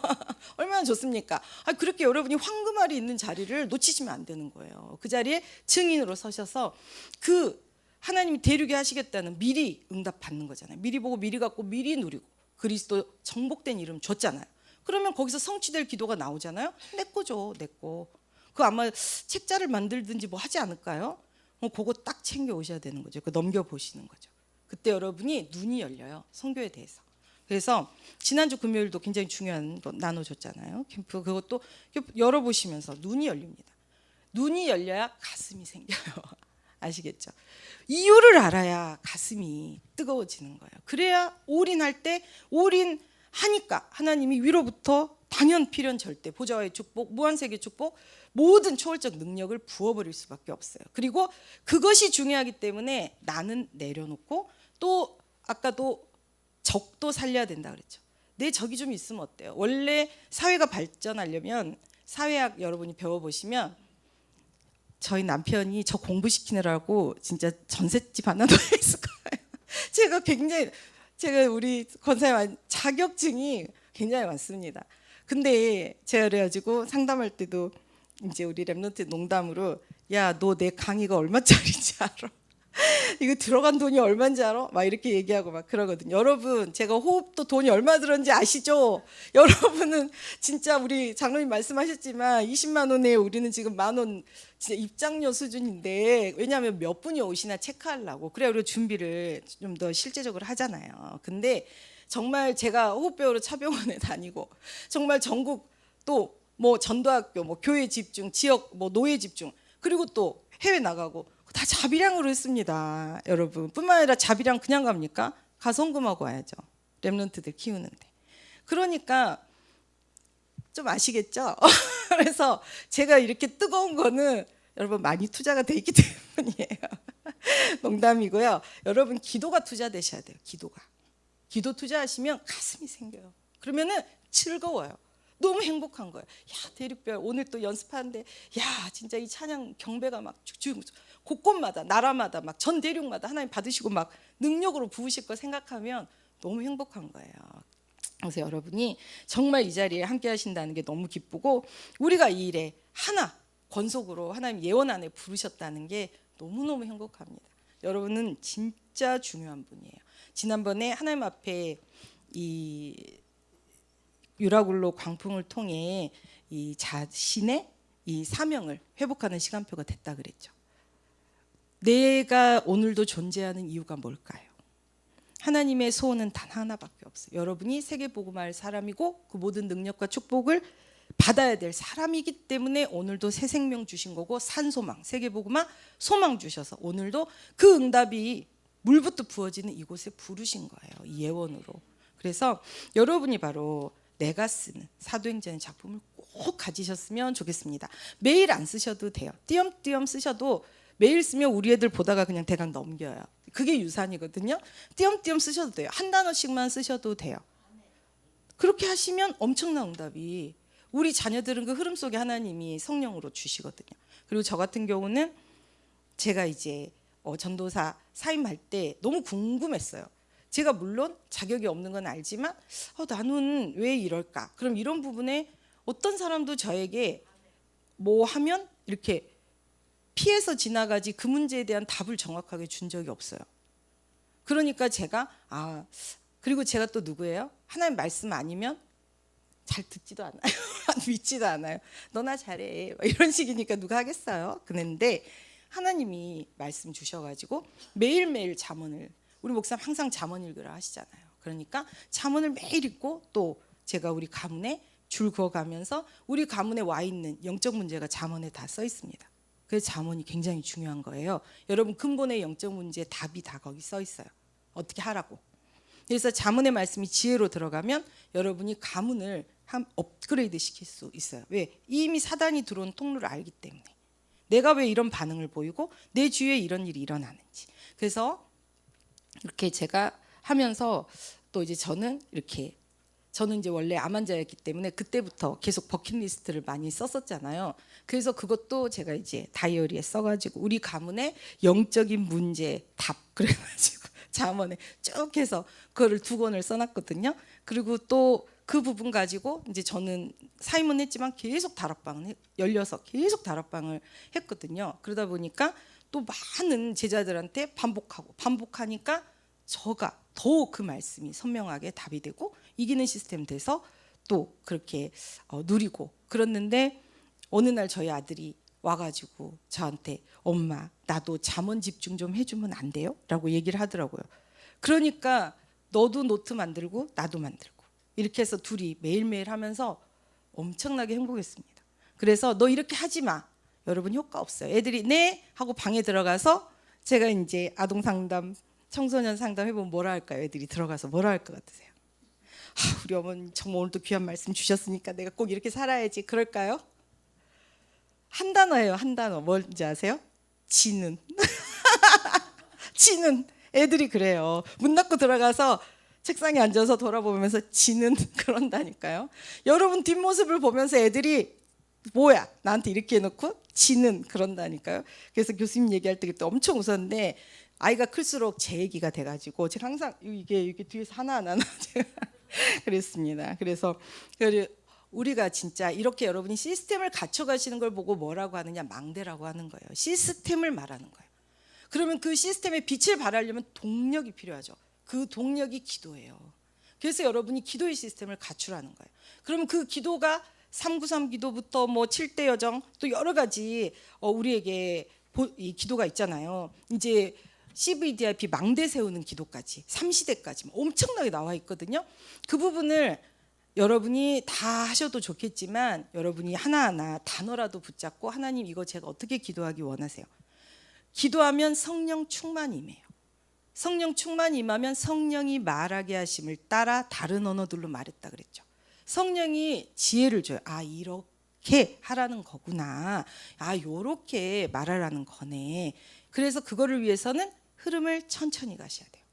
얼마나 좋습니까? 그렇게 여러분이 황금알이 있는 자리를 놓치시면 안 되는 거예요. 그 자리에 증인으로 서셔서 그 하나님이 대륙에 하시겠다는 미리 응답 받는 거잖아요. 미리 보고 미리 갖고 미리 누리고 그리스도 정복된 이름 줬잖아요. 그러면 거기서 성취될 기도가 나오잖아요. 내 거죠, 내 거. 그 아마 책자를 만들든지 뭐 하지 않을까요? 그거 딱 챙겨 오셔야 되는 거죠. 그 넘겨 보시는 거죠. 그때 여러분이 눈이 열려요. 선교에 대해서. 그래서 지난주 금요일도 굉장히 중요한 거 나눠줬잖아요. 캠프 그것도 열어보시면서 눈이 열립니다. 눈이 열려야 가슴이 생겨요. 아시겠죠? 이유를 알아야 가슴이 뜨거워지는 거예요. 그래야 올인할 때 올인하니까 하나님이 위로부터 당연 필연 절대 보좌와의 축복, 무한세계 축복 모든 초월적 능력을 부어버릴 수밖에 없어요. 그리고 그것이 중요하기 때문에 나는 내려놓고 또 아까도 적도 살려야 된다 그랬죠. 내 적이 좀 있으면 어때요? 원래 사회가 발전하려면 사회학 여러분이 배워보시면 저희 남편이 저 공부시키느라고 진짜 전셋집 하나 더 했을 거예요. 제가 굉장히 제가 우리 권사님 자격증이 굉장히 많습니다. 근데 제가 그래가지고 상담할 때도 이제 우리 랩런트 농담으로 야, 너 내 강의가 얼마짜리인지 알아? 이거 들어간 돈이 얼마인지 알아? 막 이렇게 얘기하고 막 그러거든요. 여러분, 제가 호흡도 돈이 얼마 들었는지 아시죠? 여러분은 진짜 우리 장로님 말씀하셨지만 20만 원에 우리는 지금 10,000원 진짜 입장료 수준인데, 왜냐하면 몇 분이 오시나 체크하려고. 그래야 우리가 준비를 좀 더 실제적으로 하잖아요. 근데 정말 제가 호흡배우로 차병원에 다니고 정말 전국 또 뭐 전도학교, 뭐 교회 집중, 지역 뭐 노예 집중, 그리고 또 해외 나가고 다 자비량으로 했습니다. 여러분, 뿐만 아니라 자비량 그냥 갑니까? 가서 헌금하고 와야죠. 랩런트들 키우는데. 그러니까 좀 아시겠죠? 그래서 제가 이렇게 뜨거운 거는 여러분 많이 투자가 돼 있기 때문이에요. 농담이고요. 여러분, 기도가 투자되셔야 돼요. 기도 투자하시면 가슴이 생겨요. 그러면은 즐거워요. 너무 행복한 거예요. 야, 대륙별 오늘 또 연습하는데 야, 진짜 이 찬양 경배가 막 곳곳마다 나라마다 막 전 대륙마다 하나님 받으시고 막 능력으로 부으실 거 생각하면 너무 행복한 거예요. 그래서 여러분이 정말 이 자리에 함께 하신다는 게 너무 기쁘고, 우리가 이 일에 하나 권속으로 하나님 예원 안에 부르셨다는 게 너무너무 행복합니다. 여러분은 진짜 중요한 분이에요. 지난번에 하나님 앞에 이 유라굴로 광풍을 통해 이 자신의 이 사명을 회복하는 시간표가 됐다 그랬죠. 내가 오늘도 존재하는 이유가 뭘까요? 하나님의 소원은 단 하나밖에 없어요. 여러분이 세계복음할 사람이고 그 모든 능력과 축복을 받아야 될 사람이기 때문에 오늘도 새 생명 주신 거고, 산소망, 세계복음화 소망 주셔서 오늘도 그 응답이 물부터 부어지는 이곳에 부르신 거예요. 이 예원으로. 그래서 여러분이 바로 내가 쓰는 사도행전의 작품을 꼭 가지셨으면 좋겠습니다. 매일 안 쓰셔도 돼요. 띄엄띄엄 쓰셔도, 매일 쓰면 우리 애들 보다가 그냥 대강 넘겨요. 그게 유산이거든요. 띄엄띄엄 쓰셔도 돼요. 한 단어씩만 쓰셔도 돼요. 그렇게 하시면 엄청난 응답이, 우리 자녀들은 그 흐름 속에 하나님이 성령으로 주시거든요. 그리고 저 같은 경우는 제가 이제 전도사 사임할 때 너무 궁금했어요. 제가 물론 자격이 없는 건 알지만 나는 왜 이럴까? 그럼 이런 부분에 어떤 사람도 저에게 뭐 하면 이렇게 피해서 지나가지 그 문제에 대한 답을 정확하게 준 적이 없어요. 그러니까 제가 그리고 제가 또 누구예요? 하나님 말씀 아니면 잘 듣지도 않아요. 믿지도 않아요. 너나 잘해 이런 식이니까 누가 하겠어요? 그런데 하나님이 말씀 주셔가지고 매일매일 잠언을, 우리 목사님 항상 잠언 읽으라 하시잖아요. 그러니까 잠언을 매일 읽고, 또 제가 우리 가문에 줄 그어가면서 우리 가문에 와 있는 영적 문제가 잠언에 다 써 있습니다. 그래서 잠언이 굉장히 중요한 거예요. 여러분, 근본의 영적 문제의 답이 다 거기 써 있어요. 어떻게 하라고. 그래서 잠언의 말씀이 지혜로 들어가면 여러분이 가문을 한 업그레이드 시킬 수 있어요. 왜? 이미 사단이 들어온 통로를 알기 때문에. 내가 왜 이런 반응을 보이고 내 주위에 이런 일이 일어나는지. 그래서 이렇게 제가 하면서 또 이제 저는 이제 원래 암 환자였기 때문에 그때부터 계속 버킷리스트를 많이 썼었잖아요. 그래서 그것도 제가 이제 다이어리에 써가지고 우리 가문의 영적인 문제 답 그래가지고 잠언에 쭉 해서 그거를 2권을 써놨거든요. 그리고 또 그 부분 가지고 이제 저는 사임은 했지만 계속 다락방을 열려서 계속 다락방을 했거든요. 그러다 보니까 또 많은 제자들한테 반복하니까 저가 더 그 말씀이 선명하게 답이 되고 이기는 시스템 돼서 또 그렇게 누리고 그랬는데, 어느 날 저희 아들이 와가지고 저한테 엄마 나도 잠언 집중 좀 해주면 안 돼요? 라고 얘기를 하더라고요. 그러니까 너도 노트 만들고 나도 만들고 이렇게 해서 둘이 매일매일 하면서 엄청나게 행복했습니다. 그래서 너 이렇게 하지 마. 여러분 효과 없어요. 애들이 네 하고 방에 들어가서 제가 이제 아동 상담, 청소년 상담 해보면 뭐라 할까요? 애들이 들어가서 뭐라 할 것 같으세요? 우리 어머니 정말 오늘도 귀한 말씀 주셨으니까 내가 꼭 이렇게 살아야지 그럴까요? 한 단어예요. 한 단어. 뭔지 아세요? 지는. 지는. 애들이 그래요. 문 닫고 들어가서 책상에 앉아서 돌아보면서 지는 그런다니까요. 여러분 뒷모습을 보면서 애들이 뭐야 나한테 이렇게 해놓고 지는 그런다니까요. 그래서 교수님 얘기할 때 그때 엄청 웃었는데 아이가 클수록 제 얘기가 돼가지고 제가 항상 이게 뒤에서 하나하나 제가 그랬습니다. 그래서 우리가 진짜 이렇게 여러분이 시스템을 갖춰가시는 걸 보고 뭐라고 하느냐, 망대라고 하는 거예요. 시스템을 말하는 거예요. 그러면 그 시스템에 빛을 발하려면 동력이 필요하죠. 그 동력이 기도예요. 그래서 여러분이 기도의 시스템을 갖추라는 거예요. 그러면 그 기도가 393 기도부터 뭐 7대 여정 또 여러 가지 우리에게 이 기도가 있잖아요. 이제 CVDIP 망대 세우는 기도까지 3시대까지 엄청나게 나와 있거든요. 그 부분을 여러분이 다 하셔도 좋겠지만 여러분이 하나하나 단어라도 붙잡고 하나님 이거 제가 어떻게 기도하기 원하세요? 기도하면 성령 충만이 임해요. 성령 충만이 임하면 성령이 말하게 하심을 따라 다른 언어들로 말했다 그랬죠. 성령이 지혜를 줘요. 아 이렇게 하라는 거구나. 아 요렇게 말하라는 거네. 그래서 그거를 위해서는 흐름을 천천히 가셔야 돼요.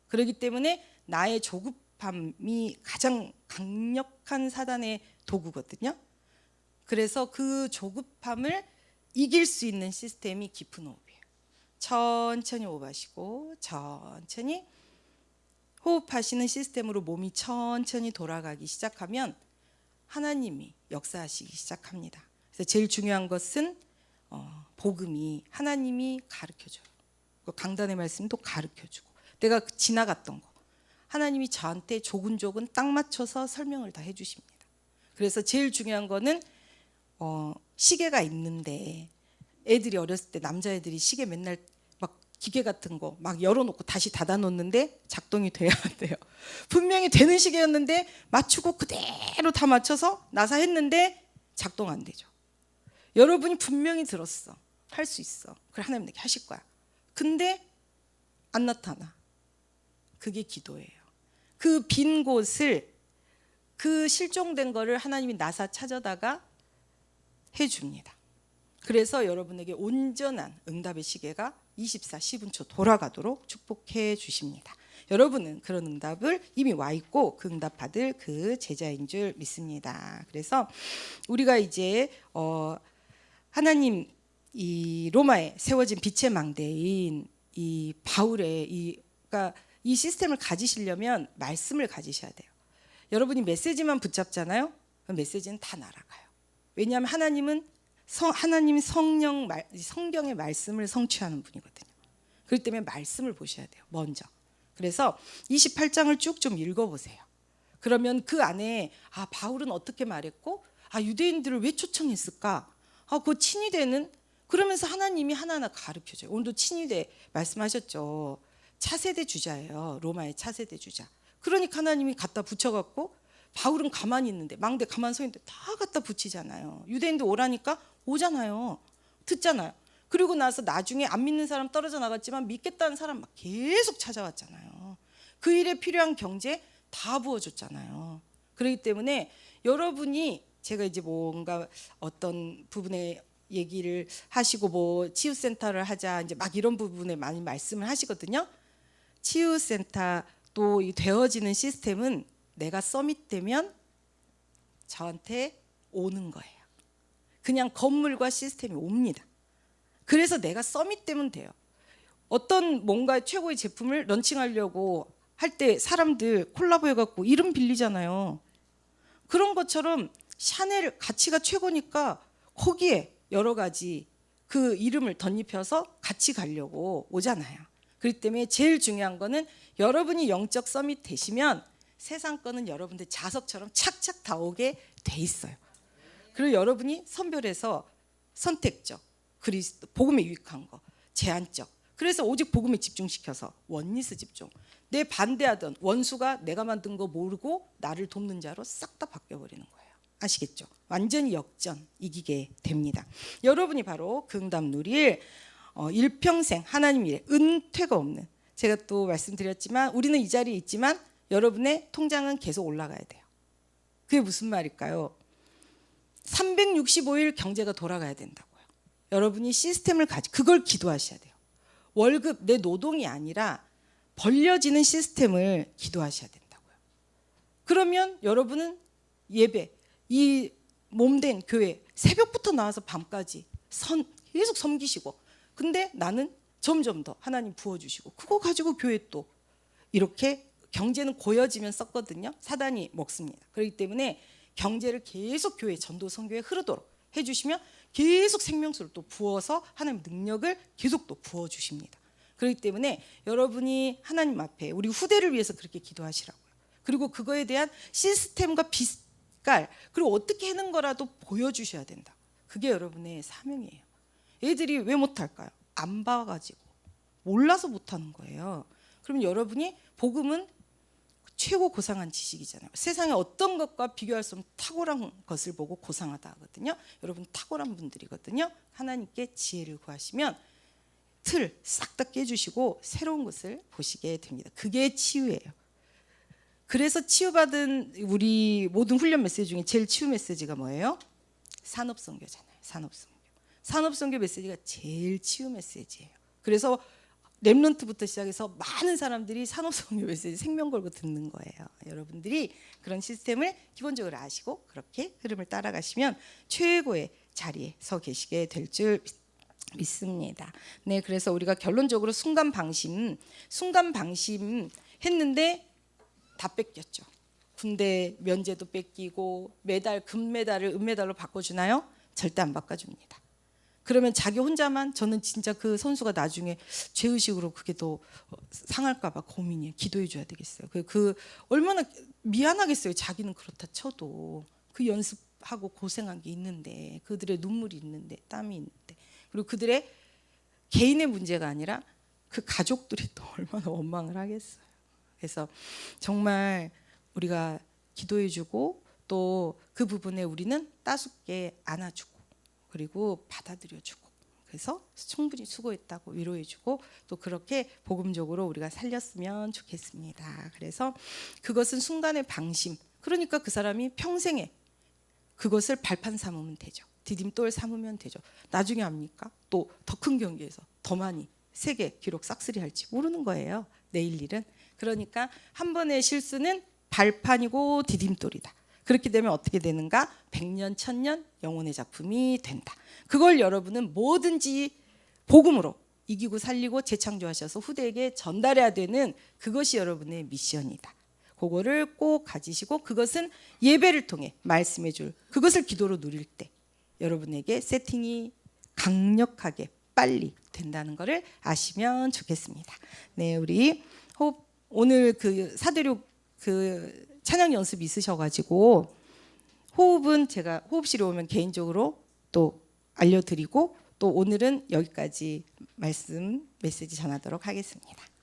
그렇기 때문에 나의 조급함이 가장 강력한 사단의 도구거든요. 그래서 그 조급함을 이길 수 있는 시스템이 깊은 호흡이에요. 천천히 호흡하시고 천천히 호흡하시는 시스템으로 몸이 천천히 돌아가기 시작하면 하나님이 역사하시기 시작합니다. 그래서 제일 중요한 것은 복음이 하나님이 가르쳐줘요. 강단의 말씀도 가르쳐주고 내가 지나갔던 거 하나님이 저한테 조근조근 딱 맞춰서 설명을 다 해주십니다. 그래서 제일 중요한 거는 시계가 있는데 애들이 어렸을 때 남자애들이 시계 맨날 막 기계 같은 거 막 열어놓고 다시 닫아놓는데 작동이 돼야 돼요. 분명히 되는 시계였는데 맞추고 그대로 다 맞춰서 나사 했는데 작동 안 되죠. 여러분이 분명히 들었어. 할 수 있어. 그래 하나님 내게 하실 거야. 근데 안 나타나. 그게 기도예요. 그 빈 곳을 그 실종된 거를 하나님이 나사 찾아다가 해줍니다. 그래서 여러분에게 온전한 응답의 시계가 24 10분초 돌아가도록 축복해 주십니다. 여러분은 그런 응답을 이미 와 있고 그 응답 받을 그 제자인 줄 믿습니다. 그래서 우리가 이제 하나님 이 로마에 세워진 빛의 망대인 이 바울의 그러니까 이 시스템을 가지시려면 말씀을 가지셔야 돼요. 여러분이 메시지만 붙잡잖아요. 그 메시지는 다 날아가요. 왜냐하면 하나님 성경의 말씀을 성취하는 분이거든요. 그렇기 때문에 말씀을 보셔야 돼요. 먼저. 그래서 28장을 쭉 좀 읽어보세요. 그러면 그 안에 바울은 어떻게 말했고 유대인들을 왜 초청했을까? 그 친위대는 그러면서 하나님이 하나하나 가르쳐줘요. 오늘도 친위대 말씀하셨죠. 차세대 주자예요. 로마의 차세대 주자. 그러니까 하나님이 갖다 붙여갖고 바울은 가만히 있는데 망대 가만히 서 있는데 다 갖다 붙이잖아요. 유대인들 오라니까 오잖아요. 듣잖아요. 그리고 나서 나중에 안 믿는 사람 떨어져 나갔지만 믿겠다는 사람 막 계속 찾아왔잖아요. 그 일에 필요한 경제 다 부어줬잖아요. 그렇기 때문에 여러분이 제가 이제 뭔가 어떤 부분에 얘기를 하시고 뭐 치유센터를 하자 이제 막 이런 부분에 많이 말씀을 하시거든요. 치유센터 또 이 되어지는 시스템은 내가 서밋되면 저한테 오는 거예요. 그냥 건물과 시스템이 옵니다. 그래서 내가 서밋되면 돼요. 어떤 뭔가 최고의 제품을 런칭하려고 할 때 사람들 콜라보 해갖고 이름 빌리잖아요. 그런 것처럼 샤넬 가치가 최고니까 거기에 여러 가지 그 이름을 덧입혀서 같이 가려고 오잖아요. 그렇기 때문에 제일 중요한 거는 여러분이 영적 서밋 되시면 세상 거는 여러분들 자석처럼 착착 다 오게 돼 있어요. 그리고 여러분이 선별해서 선택적, 그리스도 복음에 유익한 거, 제한적. 그래서 오직 복음에 집중시켜서 원리스 집중. 내 반대하던 원수가 내가 만든 거 모르고 나를 돕는 자로 싹 다 바뀌어버리는 거예요. 아시겠죠? 완전히 역전 이기게 됩니다. 여러분이 바로 그 응답 누릴 일평생 하나님 일에 은퇴가 없는, 제가 또 말씀드렸지만 우리는 이 자리에 있지만 여러분의 통장은 계속 올라가야 돼요. 그게 무슨 말일까요? 365일 경제가 돌아가야 된다고요. 여러분이 시스템을 그걸 기도하셔야 돼요. 월급, 내 노동이 아니라 벌려지는 시스템을 기도하셔야 된다고요. 그러면 여러분은 예배, 이 몸된 교회 새벽부터 나와서 밤까지 계속 섬기시고, 근데 나는 점점 더 하나님 부어주시고 그거 가지고 교회 또 이렇게 경제는 고여지면 썼거든요. 사단이 먹습니다. 그렇기 때문에 경제를 계속 교회 전도 선교에 흐르도록 해주시면 계속 생명수를 또 부어서 하나님 능력을 계속 또 부어주십니다. 그렇기 때문에 여러분이 하나님 앞에 우리 후대를 위해서 그렇게 기도하시라고요. 그리고 그거에 대한 시스템과 빛깔 그리고 어떻게 하는 거라도 보여주셔야 된다. 그게 여러분의 사명이에요. 애들이 왜 못할까요? 안 봐가지고 몰라서 못하는 거예요. 그러면 여러분이 복음은 최고 고상한 지식이잖아요. 세상에 어떤 것과 비교할 수 없는 탁월한 것을 보고 고상하다 하거든요. 여러분 탁월한 분들이거든요. 하나님께 지혜를 구하시면 틀 싹 다 깨주시고 새로운 것을 보시게 됩니다. 그게 치유예요. 그래서 치유받은 우리 모든 훈련 메시지 중에 제일 치유 메시지가 뭐예요? 산업선교잖아요. 산업선교 메시지가 제일 치유 메시지예요. 그래서 렘넌트부터 시작해서 많은 사람들이 산업선교 메시지 생명 걸고 듣는 거예요. 여러분들이 그런 시스템을 기본적으로 아시고 그렇게 흐름을 따라가시면 최고의 자리에 서 계시게 될 줄 믿습니다. 네, 그래서 우리가 결론적으로 순간 방심 했는데 다 뺏겼죠. 군대 면제도 뺏기고 메달 금메달을 은메달로 바꿔주나요? 절대 안 바꿔줍니다. 그러면 자기 혼자만 저는 진짜 그 선수가 나중에 죄의식으로 그게 더 상할까 봐 고민이에요. 기도해 줘야 되겠어요. 그 얼마나 미안하겠어요. 자기는 그렇다 쳐도 그 연습하고 고생한 게 있는데 그들의 눈물이 있는데 땀이 있는데 그리고 그들의 개인의 문제가 아니라 그 가족들이 또 얼마나 원망을 하겠어요. 그래서 정말 우리가 기도해 주고 또 그 부분에 우리는 따숩게 안아주고 그리고 받아들여주고 그래서 충분히 수고했다고 위로해주고 또 그렇게 복음적으로 우리가 살렸으면 좋겠습니다. 그래서 그것은 순간의 방심. 그러니까 그 사람이 평생에 그것을 발판 삼으면 되죠. 디딤돌 삼으면 되죠. 나중에 합니까? 또 더 큰 경기에서 더 많이 세계 기록 싹쓸이 할지 모르는 거예요. 내일 일은. 그러니까 한 번의 실수는 발판이고 디딤돌이다. 그렇게 되면 어떻게 되는가? 100년, 1000년 영혼의 작품이 된다. 그걸 여러분은 뭐든지 복음으로 이기고 살리고 재창조하셔서 후대에게 전달해야 되는 그것이 여러분의 미션이다. 그거를 꼭 가지시고 그것은 예배를 통해 말씀해 줄 그것을 기도로 누릴 때 여러분에게 세팅이 강력하게 빨리 된다는 것을 아시면 좋겠습니다. 네, 우리 호흡 오늘 그 사대륙 그 찬양 연습 있으셔가지고 호흡은 제가 호흡실에 오면 개인적으로 또 알려드리고 또 오늘은 여기까지 말씀 메시지 전하도록 하겠습니다.